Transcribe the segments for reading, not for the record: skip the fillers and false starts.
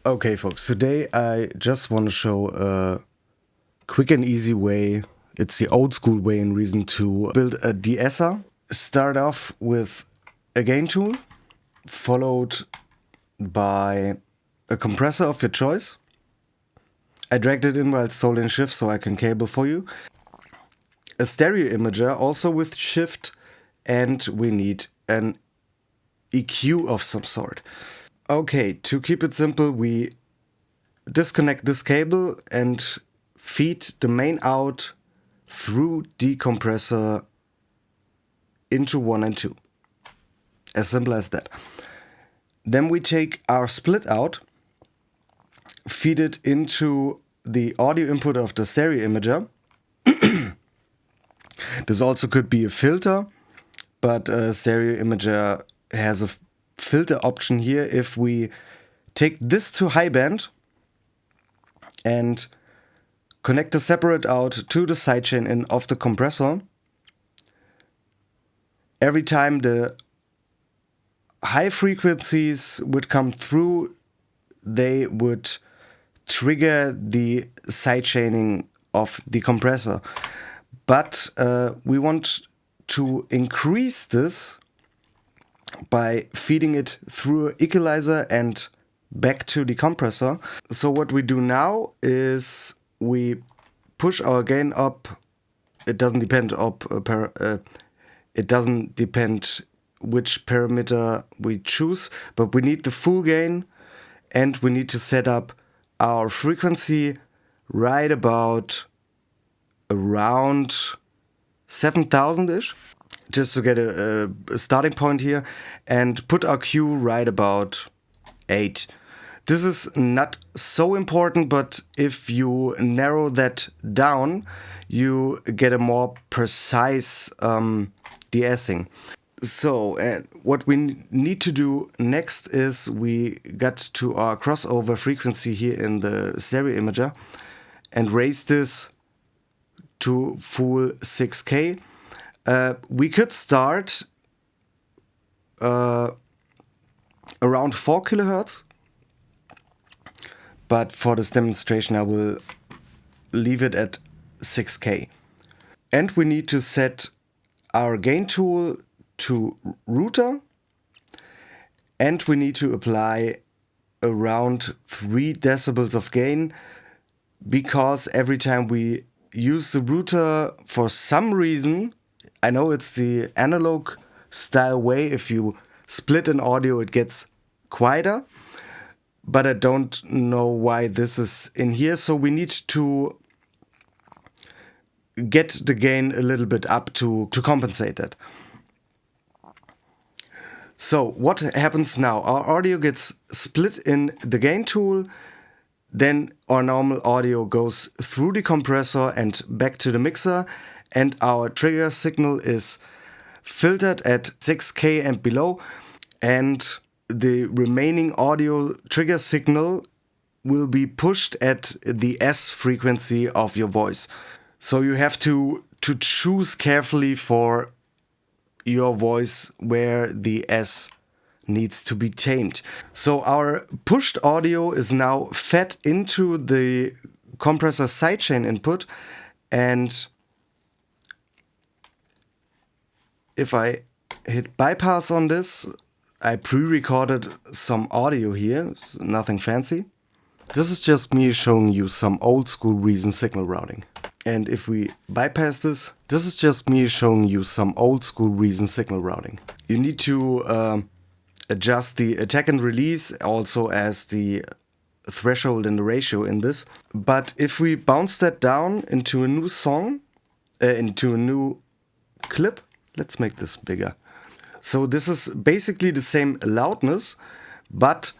Okay, folks, today I just want to show a quick and easy way. It's the old school way in Reason to build a de-esser. Start off with a gain tool, followed by a compressor of your choice. I dragged it in while it's holding shift so I can cable for you. A stereo imager also with shift, and we need an EQ of some sort. Okay, to keep it simple, we disconnect this cable and feed the main out through the compressor into 1 and 2. As simple as that. Then we take our split out, feed it into the audio input of the stereo imager. This also could be a filter, but a stereo imager has a filter option here. If we take this to high band and connect the separate out to the sidechain in of the compressor, every time the high frequencies would come through, they would trigger the sidechaining of the compressor. But we want to increase this by feeding it through an equalizer and back to the compressor. So what we do now is we push our gain up. It doesn't depend which parameter we choose, but we need the full gain, and we need to set up our frequency right about around 7,000-ish, just to get a starting point here, and put our Q right about 8. This is not so important, but if you narrow that down, you get a more precise de-essing. So what we need to do next is we got to our crossover frequency here in the stereo imager and raise this to full 6K. We could start around 4 kilohertz, but for this demonstration I will leave it at 6K. And we need to set our gain tool to router, and we need to apply around 3 decibels of gain, because every time we use the router, for some reason, I know it's the analog style way, if you split an audio it gets quieter, but I don't know why this is in here, so we need to get the gain a little bit up to compensate that. So what happens now? Our audio gets split in the gain tool, then our normal audio goes through the compressor and back to the mixer, and our trigger signal is filtered at 6K and below, and the remaining audio trigger signal will be pushed at the S frequency of your voice. So you have to choose carefully for your voice where the S needs to be tamed. So our pushed audio is now fed into the compressor sidechain input, and if I hit bypass on this, I pre-recorded some audio here, nothing fancy. This is just me showing you some old school Reason signal routing. And if we bypass this, this is just me showing you some old school Reason signal routing. You need to adjust the attack and release, also as the threshold and the ratio in this. But if we bounce that down into a new song, into a new clip, let's make this bigger. So this is basically the same loudness, but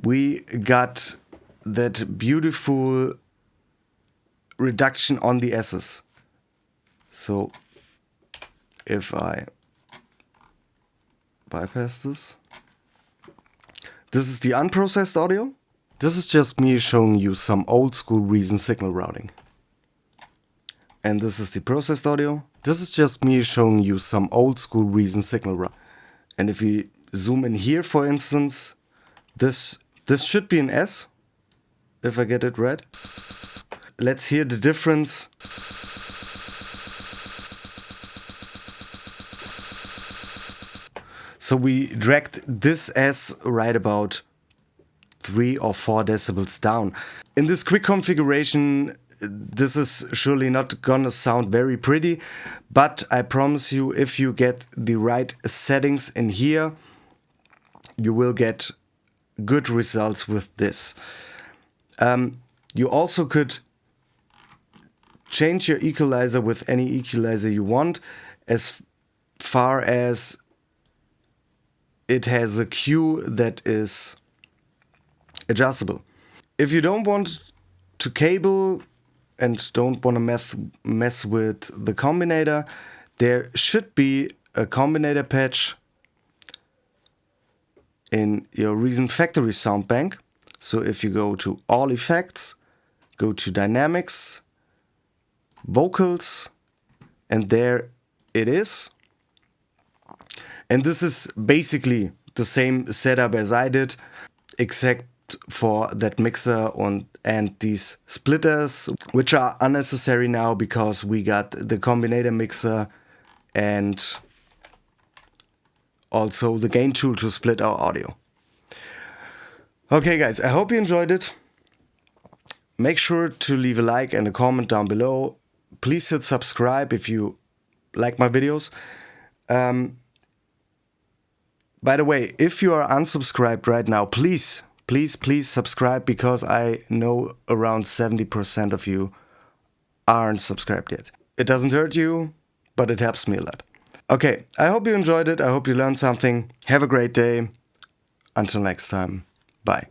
we got that beautiful reduction on the S's. So if I bypass this, this is the unprocessed audio. This is just me showing you some old school Reason signal routing. And this is the processed audio. This is just me showing you some old school Reason signal routing. And if we zoom in here, for instance, this should be an S. if I get it right. Let's hear the difference. So we dragged this S right about 3 or 4 decibels down. In this quick configuration, this is surely not gonna sound very pretty, but I promise you, if you get the right settings in here, you will get good results with this. You also could change your equalizer with any equalizer you want, as far as it has a Q that is adjustable. If you don't want to cable and don't want to mess with the combinator, there should be a combinator patch in your recent factory sound bank. So if you go to all effects, go to dynamics, vocals, and there it is. And this is basically the same setup as I did, except for that mixer and these splitters, which are unnecessary now because we got the combinator mixer and also the gain tool to split our audio. Okay guys, I hope you enjoyed it. Make sure to leave a like and a comment down below. Please hit subscribe if you like my videos. By the way, if you are unsubscribed right now, please subscribe, because I know around 70% of you aren't subscribed yet. It doesn't hurt you, but it helps me a lot. Okay, I hope you enjoyed it. I hope you learned something. Have a great day. Until next time. Bye.